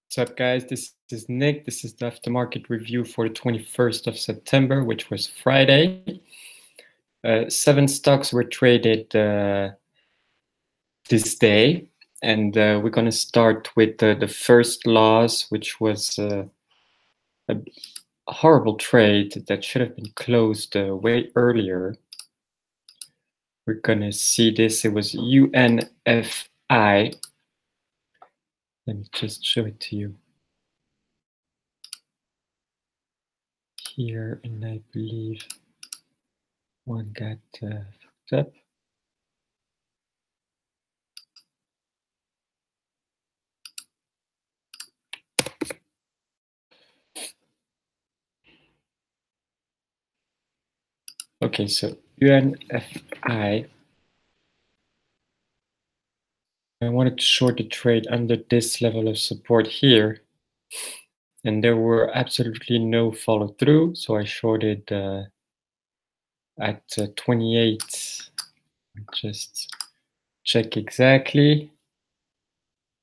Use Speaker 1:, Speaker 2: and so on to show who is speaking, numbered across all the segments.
Speaker 1: What's up, guys? This is Nick. This is the aftermarket review for the 21st of September, which was Friday. 7 stocks were traded this day, and we're going to start with the first loss, which was a horrible trade that should have been closed way earlier. We're going to see this. It was UNFI. Let me just show it to you here, and I believe one got fucked up. Okay, so UNFI, I wanted to short the trade under this level of support here, and there were absolutely no follow through, so I shorted at 28. Just check exactly.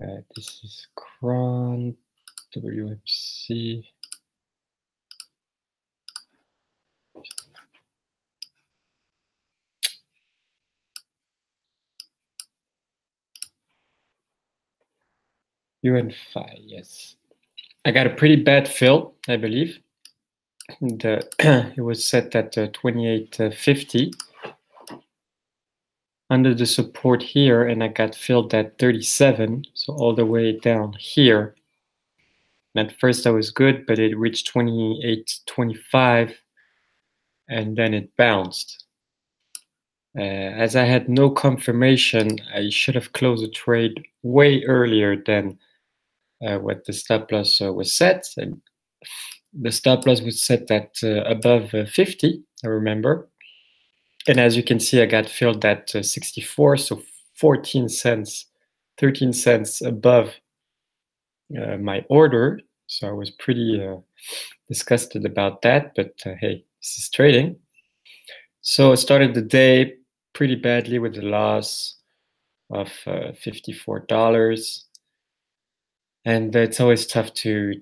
Speaker 1: This is CRON, WMC. UNFI, yes. I got a pretty bad fill, I believe. And, it was set at 28.50 under the support here, and I got filled at 37, so all the way down here. And at first I was good, but it reached 28.25, and then it bounced. As I had no confirmation, I should have closed the trade way earlier than what the stop loss was set. And the stop loss was set at above 50, I remember. And as you can see, I got filled at 64, so 14 cents, 13 cents above my order. So I was pretty disgusted about that, but hey, this is trading. So I started the day pretty badly with a loss of $54. And it's always tough to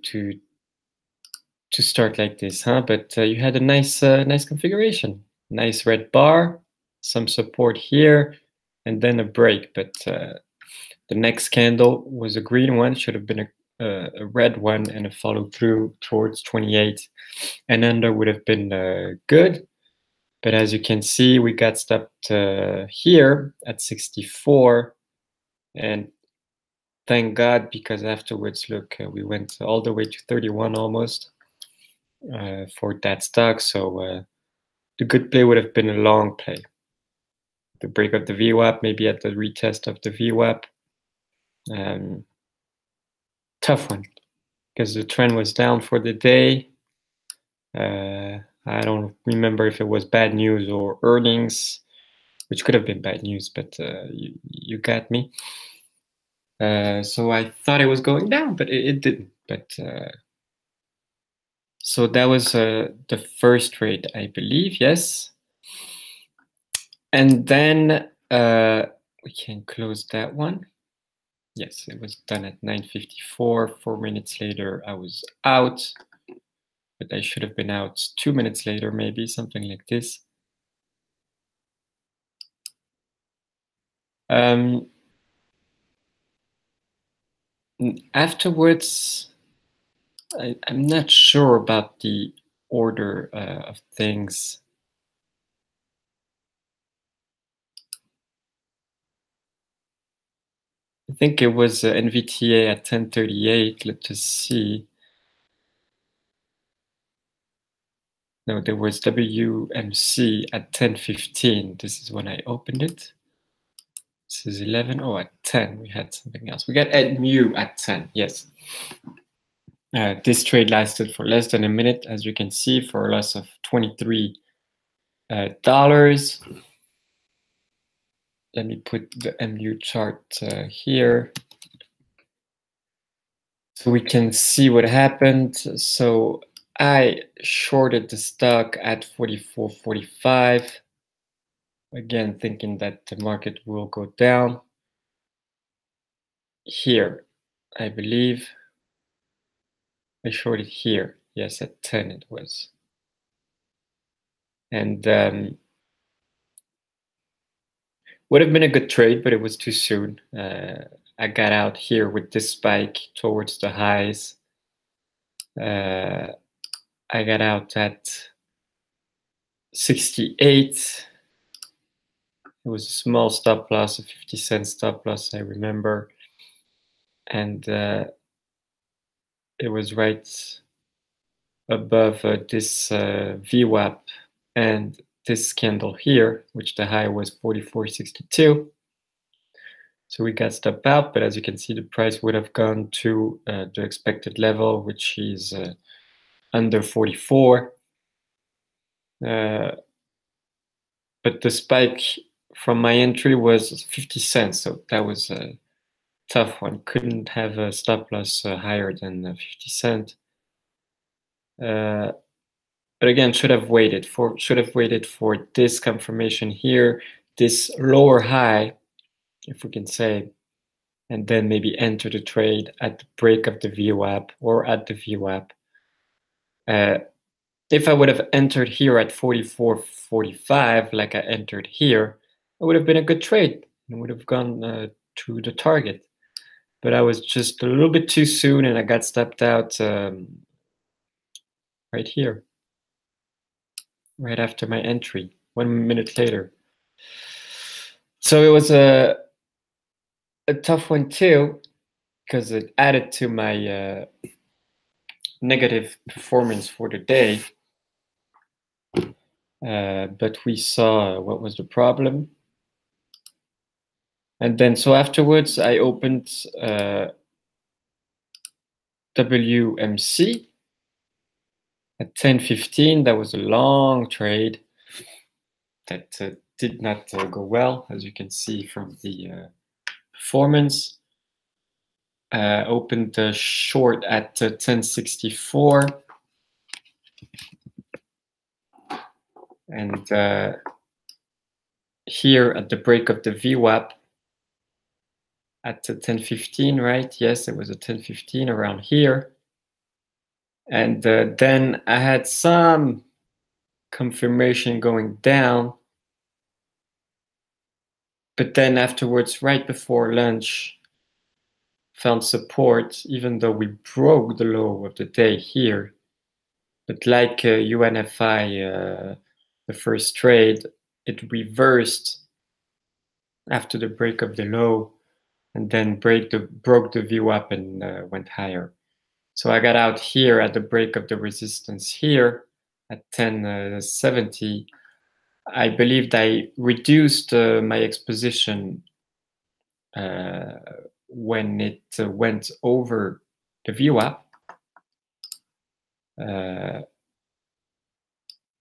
Speaker 1: start like this, huh? But you had a nice configuration. Nice red bar, some support here, and then a break. But the next candle was a green one, should have been a red one, and a follow through towards 28 and under would have been good. But as you can see, we got stopped here at 64, and thank God, because afterwards, look, we went all the way to 31 almost for that stock. So the good play would have been a long play. The break of the VWAP, maybe at the retest of the VWAP. Tough one, because the trend was down for the day. I don't remember if it was bad news or earnings, which could have been bad news, but you got me. So I thought it was going down, but it didn't. But so that was the first trade, I believe, yes. And then we can close that one. Yes, it was done at 9:54. 4 minutes later, I was out, but I should have been out 2 minutes later, maybe something like this. Afterwards, I'm not sure about the order of things. I think it was NVTA at 10:38. Let's just see. No, there was WMC at 10:15. This is when I opened it. This is 11. Oh, at 10 we had something else. We got mu at 10. Yes. This trade lasted for less than a minute, as you can see, for a loss of $23. Let me put the MU chart here so we can see what happened. So I shorted the stock at 44.45, again thinking that the market will go down here, I believe. I shorted here. Yes, at 10 it was. And would have been a good trade, but it was too soon. I got out here with this spike towards the highs. I got out at 68. It was a small stop loss, a 50-cent stop loss, I remember. And it was right above this VWAP and this candle here, which the high was 44.62. So we got stopped out, but as you can see, the price would have gone to the expected level, which is under 44. But the spike from my entry was 50 cents, so that was a tough one. Couldn't have a stop loss higher than 50 cents. But again, should have waited for this confirmation here, this lower high, if we can say, and then maybe enter the trade at the break of the VWAP or at the VWAP. If I would have entered here at 44.45, like I entered here, it would have been a good trade. It would have gone to the target. But I was just a little bit too soon, and I got stopped out right here, right after my entry, 1 minute later. So it was a tough one too, because it added to my negative performance for the day. But we saw what was the problem. And then, so afterwards, I opened WMC at 10.15. That was a long trade that did not go well, as you can see from the performance. Opened short at 10.64. And here at the break of the VWAP at 10.15, right? Yes, it was a 10.15 around here. And then I had some confirmation going down. But then afterwards, right before lunch, found support, even though we broke the low of the day here. But like UNFI, the first trade, it reversed after the break of the low, and then broke the VWAP and went higher. So I got out here at the break of the resistance here at 10.70. I believed I reduced my exposition when it went over the VWAP,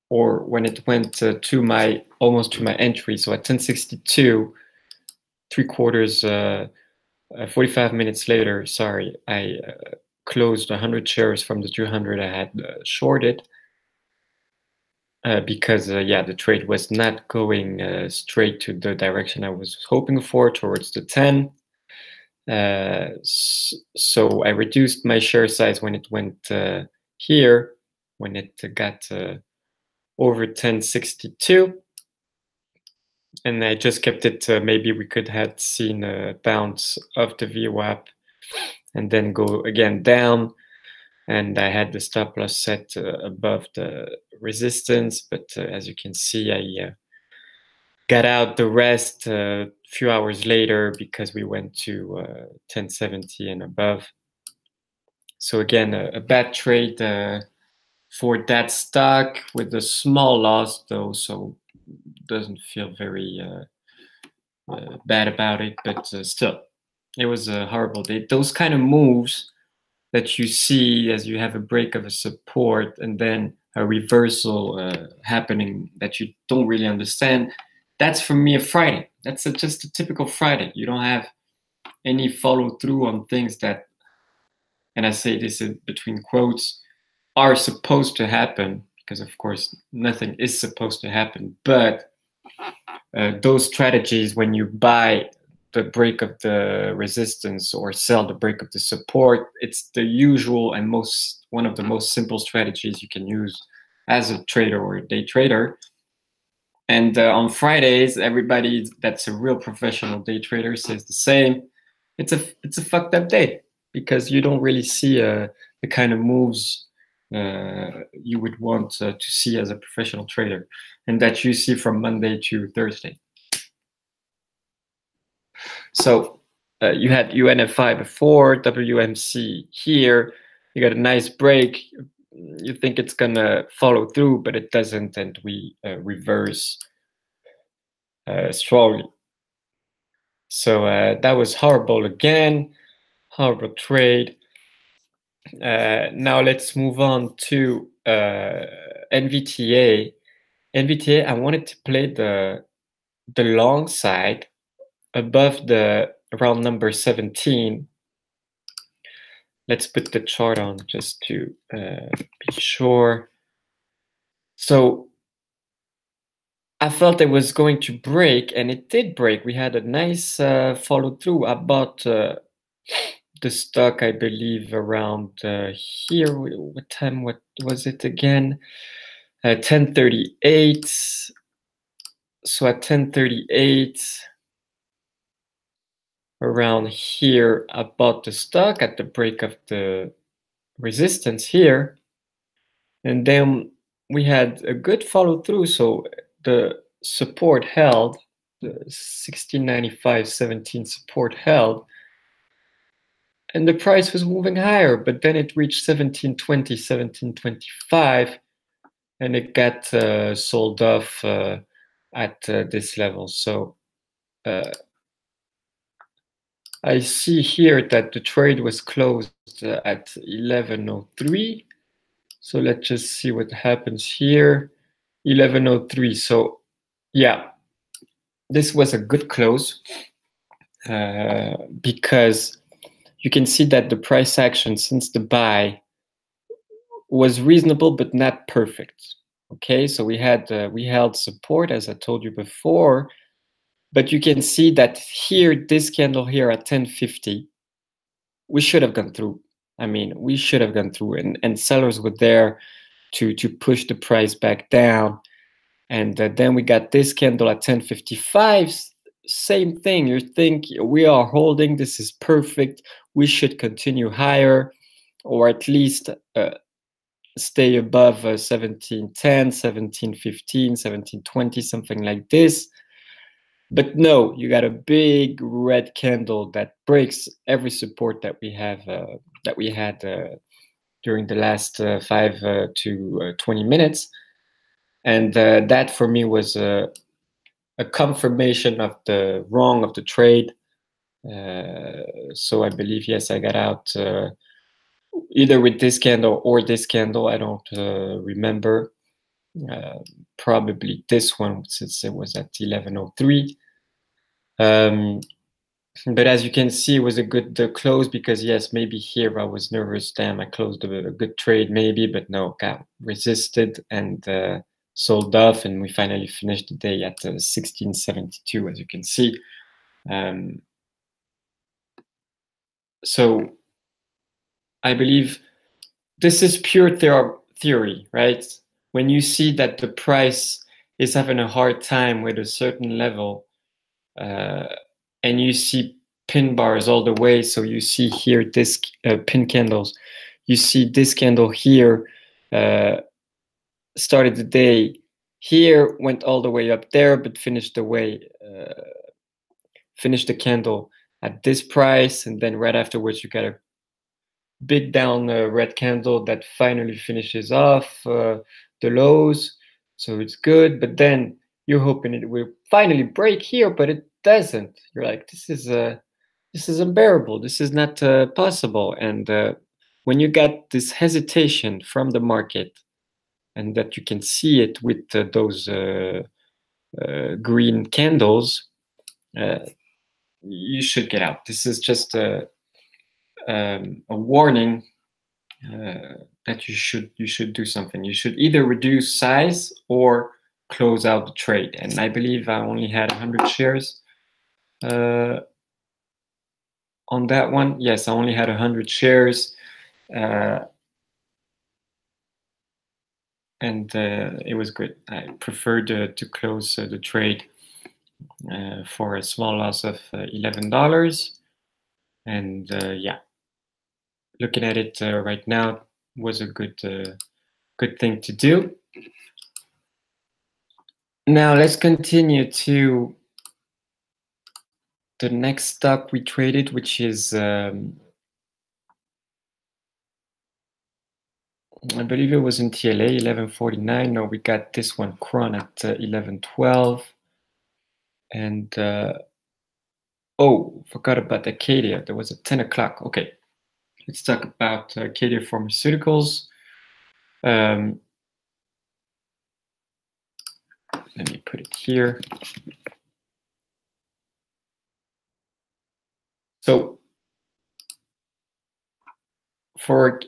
Speaker 1: or when it went to my almost to my entry. So at 10.62, 45 minutes later, sorry, I closed 100 shares from the 200 I had shorted because yeah, the trade was not going straight to the direction I was hoping for, towards the 10. So I reduced my share size when it went here, when it got over 10.62, and I just kept it. Maybe we could have seen a bounce of the VWAP and then go again down, and I had the stop loss set above the resistance, but as you can see, I got out the rest a few hours later because we went to 10.70 and above. So again, a bad trade for that stock with a small loss though, so doesn't feel very bad about it, but still, it was a horrible day. Those kind of moves that you see as you have a break of a support and then a reversal happening that you don't really understand, that's for me a Friday. That's just a typical Friday. You don't have any follow through on things that, and I say this between quotes, are supposed to happen, because of course nothing is supposed to happen, but those strategies, when you buy the break of the resistance or sell the break of the support, it's the usual and most one of the most simple strategies you can use as a trader or a day trader. And on Fridays, everybody that's a real professional day trader says the same. It's a fucked up day because you don't really see the kind of moves you would want to see as a professional trader, and that you see from Monday to Thursday. So you had UNFI before, WMC here. You got a nice break. You think it's gonna follow through, but it doesn't, and we reverse strongly. So that was horrible again, horrible trade. Now let's move on to NVTA. NVTA, I wanted to play the long side above the round number 17. Let's put the chart on just to be sure. So I felt it was going to break, and it did break. We had a nice follow through. I bought the stock, I believe, around here. What time? What was it again? 10:38. So at 10:38, around here, I bought the stock at the break of the resistance here, and then we had a good follow through. So the support held, the 1695.17 support held, and the price was moving higher, but then it reached 1720, 1725, and it got sold off at this level. So I see here that the trade was closed at 11:03. So let's just see what happens here. 11:03. So yeah, this was a good close because you can see that the price action since the buy was reasonable but not perfect. Okay, so we held support, as I told you before, but you can see that here, this candle here at 10:50, we should have gone through. I mean, we should have gone through, and sellers were there to push the price back down. And then we got this candle at 10:55. Same thing. You think we are holding. This is perfect. We should continue higher, or at least stay above 1710, 1715, 1720, something like this. But no, you got a big red candle that breaks every support that we have that we had during the last 5 to 20 minutes, and that for me was a confirmation of the wrong of the trade. So I believe, yes, I got out either with this candle or this candle. I don't remember. Probably this one, since it was at 11:03. But as you can see, it was a good close, because yes, maybe here I was nervous. Damn, I closed a good trade maybe, but no, got resisted and sold off, and we finally finished the day at 1672, as you can see. So I believe this is pure theory, right? When you see that the price is having a hard time with a certain level, and you see pin bars all the way, so you see here this pin candles, you see this candle here started the day here, went all the way up there, but finished the candle at this price, and then right afterwards you got a big down red candle that finally finishes off the lows. So it's good, but then you're hoping it will finally break here, but it doesn't. You're like, this is unbearable. This is not possible. And when you get this hesitation from the market, and that you can see it with those green candles, you should get out. This is just a warning that you should do something. You should either reduce size or close out the trade. And I believe I only had 100 shares on that one. Yes, I only had 100 shares. and it was good. I preferred to close the trade for a small loss of $11, and yeah, looking at it right now was a good thing to do. Now let's continue to the next stock we traded, which is I believe it was NTLA 1149. No, we got this one CRON at 1112, and oh, forgot about ACAD. There was a 10 o'clock. Okay, let's talk about ACAD Pharmaceuticals. Let me put it here. So for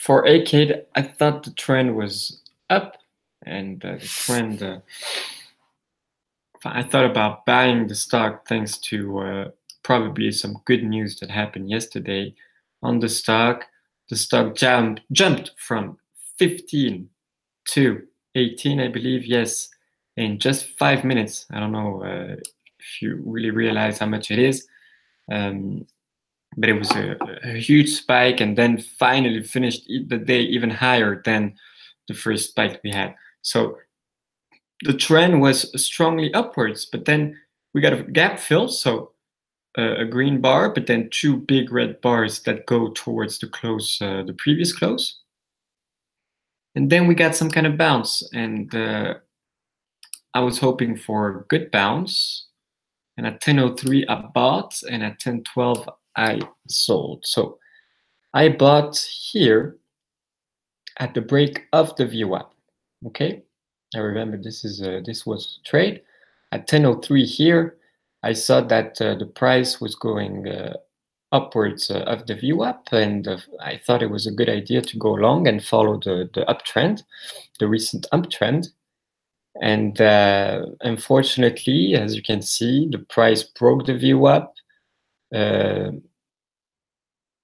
Speaker 1: ACAD, I thought the trend was up, and the trend. I thought about buying the stock thanks to probably some good news that happened yesterday on the stock. The stock jumped from 15 to 18, I believe, yes, in just 5 minutes. I don't know if you really realize how much it is, but it was a huge spike, and then finally finished the day even higher than the first spike we had. So the trend was strongly upwards, but then we got a gap fill, so a green bar, but then two big red bars that go towards the close, the previous close. And then we got some kind of bounce, and I was hoping for a good bounce. And at 10:03 I bought, and at 10:12 I sold. So I bought here at the break of the VWAP. Okay, I remember this was trade at 10:03 here. I saw that the price was going upwards of the VWAP, and I thought it was a good idea to go long and follow the uptrend, the recent uptrend. And unfortunately, as you can see, the price broke the VWAP,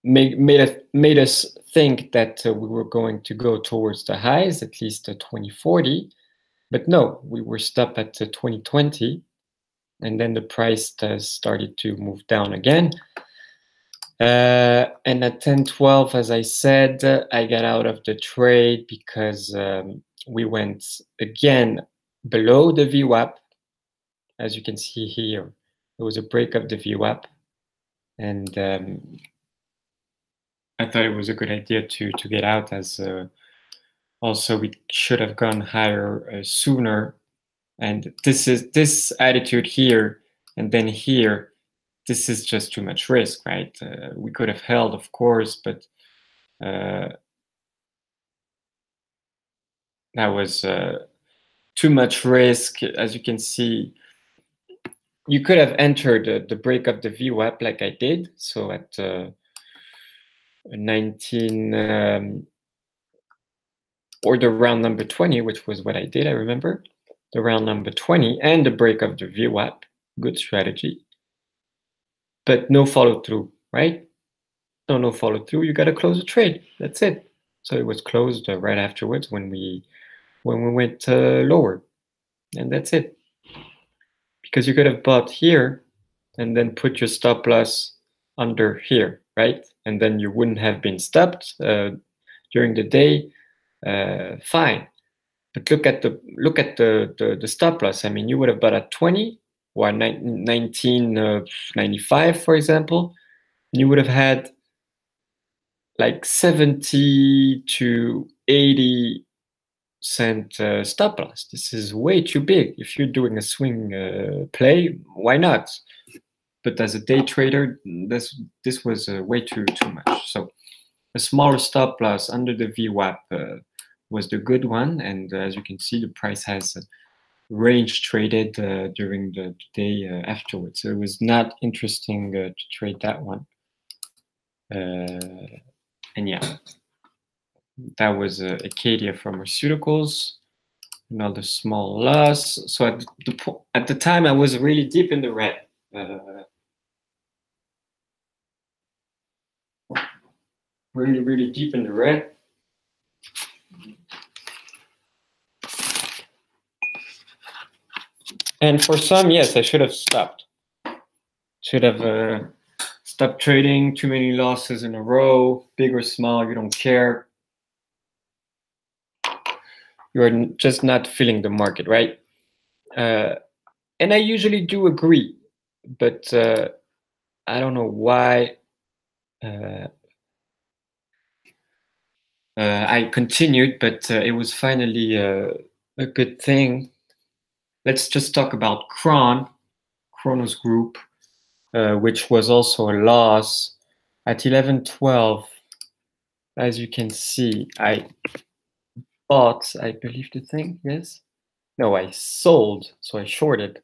Speaker 1: made us think that we were going to go towards the highs, at least 2040. But no, we were stopped at 2020, and then the price started to move down again. And at 10:12, as I said, I got out of the trade because we went again below the VWAP. As you can see here, there was a break of the VWAP, and I thought it was a good idea to get out, as also we should have gone higher sooner. And this attitude here and then here, this is just too much risk, right? We could have held, of course, but that was too much risk. As you can see, you could have entered the break of the VWAP like I did. So at 19 or the round number 20, which was what I did, I remember. The round number 20 and the break of the VWAP, good strategy. But no follow through, right? No follow through. You got to close the trade. That's it. So it was closed right afterwards when we went lower, and that's it. Because you could have bought here and then put your stop loss under here, right? And then you wouldn't have been stopped during the day. Fine. But look at the stop loss. I mean, you would have bought at 20 or 1995, for example. You would have had like 70 to 80 cent stop loss. This is way too big. If you're doing a swing play, why not? But as a day trader, this was way too much. So a smaller stop loss under the VWAP was the good one, and as you can see, the price has range traded during the day afterwards. So it was not interesting to trade that one. And yeah, that was ACAD Pharmaceuticals. Another small loss. So at the time, I was really deep in the red. Really deep in the red. And for some, yes, I should have stopped. Should have stopped trading. Too many losses in a row, big or small, you don't care. You're just not feeling the market, right? And I usually do agree, but I don't know why I continued, but it was finally a good thing. Let's just talk about CRON, Kronos Group, which was also a loss at 11.12. As you can see, I bought, I believe the thing, yes? No, I sold, so I shorted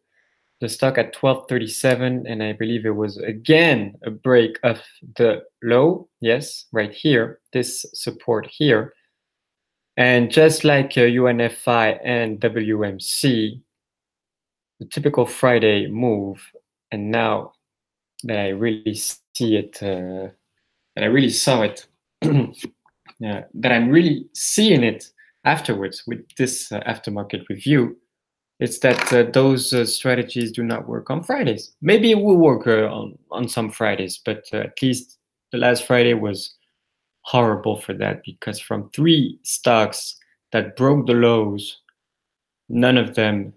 Speaker 1: the stock at 12.37, and I believe it was again a break of the low, yes, right here, this support here. And just like UNFI and WMC, the typical Friday move, and now that I really see it, that I really saw it, that I'm really seeing it afterwards with this aftermarket review, it's that those strategies do not work on Fridays. Maybe it will work on some Fridays, but at least the last Friday was horrible for that, because from 3 stocks that broke the lows, none of them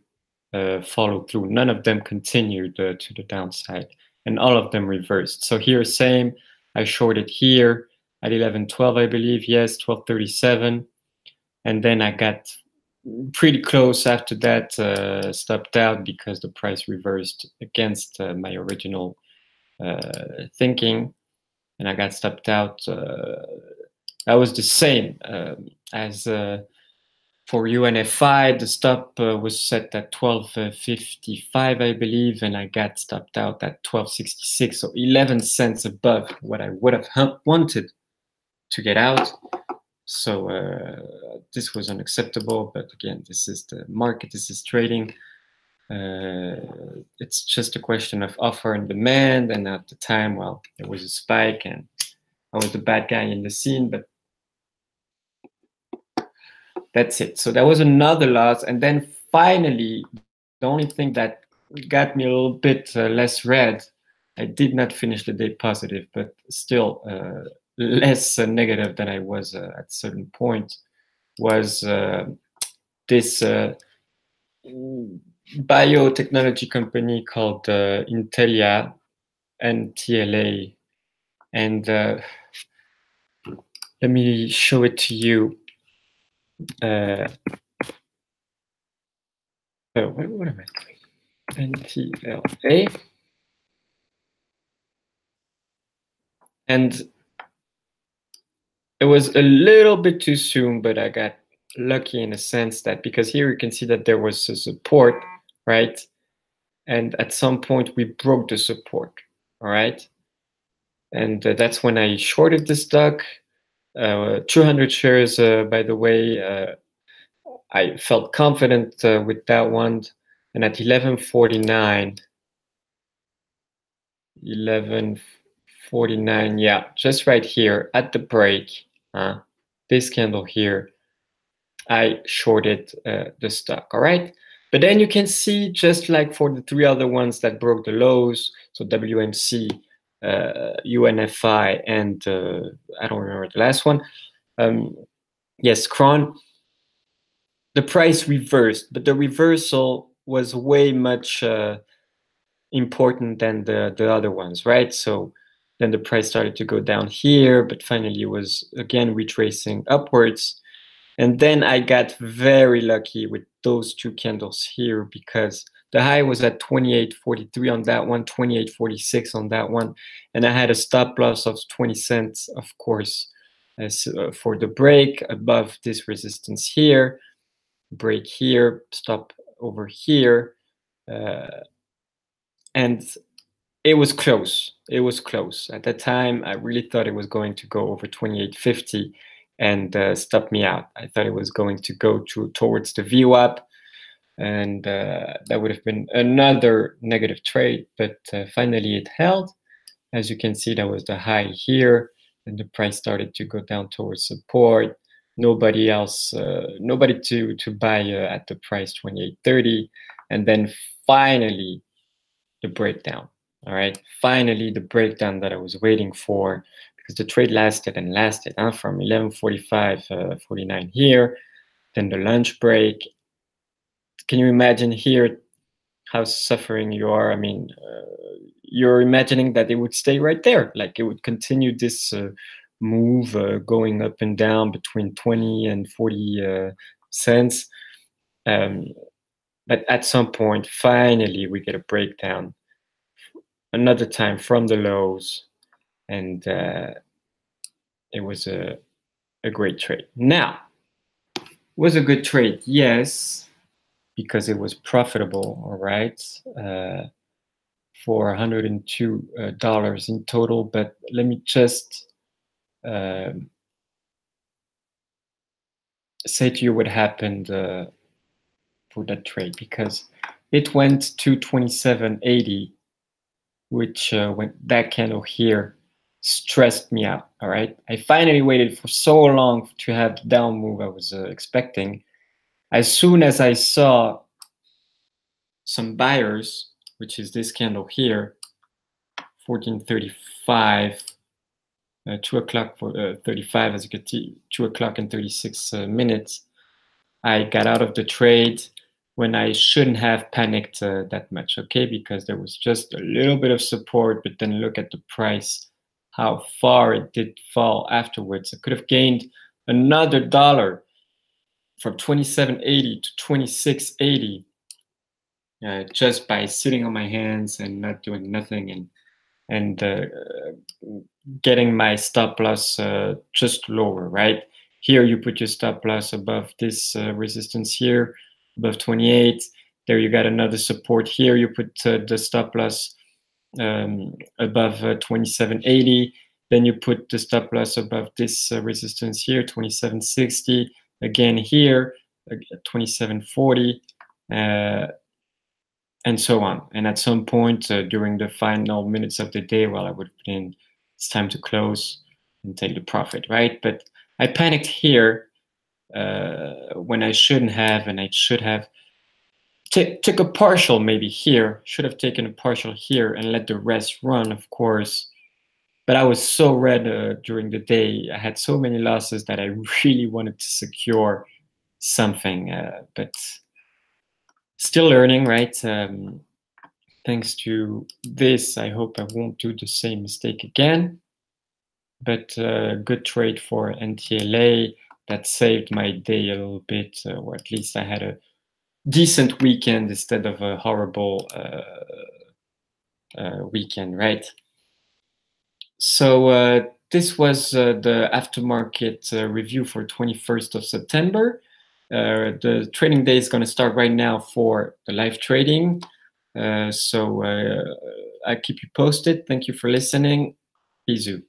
Speaker 1: followed through. None of them continued to the downside, and all of them reversed. So here, same. I shorted here at 11.12, I believe. Yes, 12.37, and then I got pretty close after that, stopped out because the price reversed against my original thinking, and I got stopped out. That was the same as for UNFI. The stop was set at 12.55, I believe, and I got stopped out at 12.66, so 11 cents above what I would have wanted to get out. So this was unacceptable, but again, this is the market, this is trading. It's just a question of offer and demand, and at the time, well, there was a spike, and I was the bad guy in the scene, but that's it. So that was another loss, and then finally, the only thing that got me a little bit less red, I did not finish the day positive, but still less negative than I was at a certain point, was this biotechnology company called NTLA, and let me show it to you. Oh, what am I doing? NTLA. And it was a little bit too soon, but I got lucky in a sense that, because here you can see that there was a support, right? And at some point we broke the support, all right? And that's when I shorted the stock, 200 shares, by the way. I felt confident with that one. And at 11.49, yeah, just right here at the break, this candle here, I shorted the stock, all right? But then you can see, just like for the 3 other ones that broke the lows, so WMC, UNFI, and I don't remember the last one. Yes, CRON, the price reversed, but the reversal was way much important than the other ones, right? So then the price started to go down here, but finally it was again retracing upwards. And then I got very lucky with those 2 candles here, because the high was at 28.43 on that one, 28.46 on that one, and I had a stop loss of 20 cents, of course, as for the break above this resistance here, break here, stop over here, and it was close. It was close. At that time, I really thought it was going to go over 28.50 and stop me out. I thought it was going to go towards the VWAP, and that would have been another negative trade, but finally it held. As you can see, that was the high here, and the price started to go down towards support. Nobody else, nobody to buy at the price 28.30, and then finally the breakdown. All right, finally the breakdown that I was waiting for, because the trade lasted and lasted from 11:45, 49 here, then the lunch break. Can you imagine here how suffering you are? I mean, you're imagining that it would stay right there, like it would continue this move going up and down between 20 and 40 cents. But at some point, finally, we get a breakdown another time from the lows, and it was a great trade. Now, was a good trade, yes, because it was profitable, all right, for $102 in total. But let me just say to you what happened for that trade, because it went to 27.80, which when that candle here stressed me out. All right, I finally waited for so long to have the down move I was expecting. As soon as I saw some buyers, which is this candle here, 14:35, 2 o'clock for 35, as you can see, 2 o'clock and 36 minutes, I got out of the trade when I shouldn't have panicked that much, okay? Because there was just a little bit of support, but then look at the price, how far it did fall afterwards. I could have gained another dollar from 27.80 to 26.80 just by sitting on my hands and not doing nothing, and getting my stop loss just lower, right? Here you put your stop loss above this resistance here, above 28. There you got another support here. You put the stop loss above 27.80. Then you put the stop loss above this resistance here, 27.60. Again here, 27.40. And so on. And at some point during the final minutes of the day, well, I would put in, it's time to close and take the profit, right? But I panicked here when I shouldn't have, and I should have took a partial maybe here, should have taken a partial here and let the rest run, of course. But I was so red during the day. I had so many losses that I really wanted to secure something, but still learning, right? Thanks to this, I hope I won't do the same mistake again. But good trade for NTLA. That saved my day a little bit, or at least I had a decent weekend instead of a horrible weekend, right? So this was the aftermarket review for 21st of September. The trading day is going to start right now for the live trading. So I keep you posted. Thank you for listening. Bisous.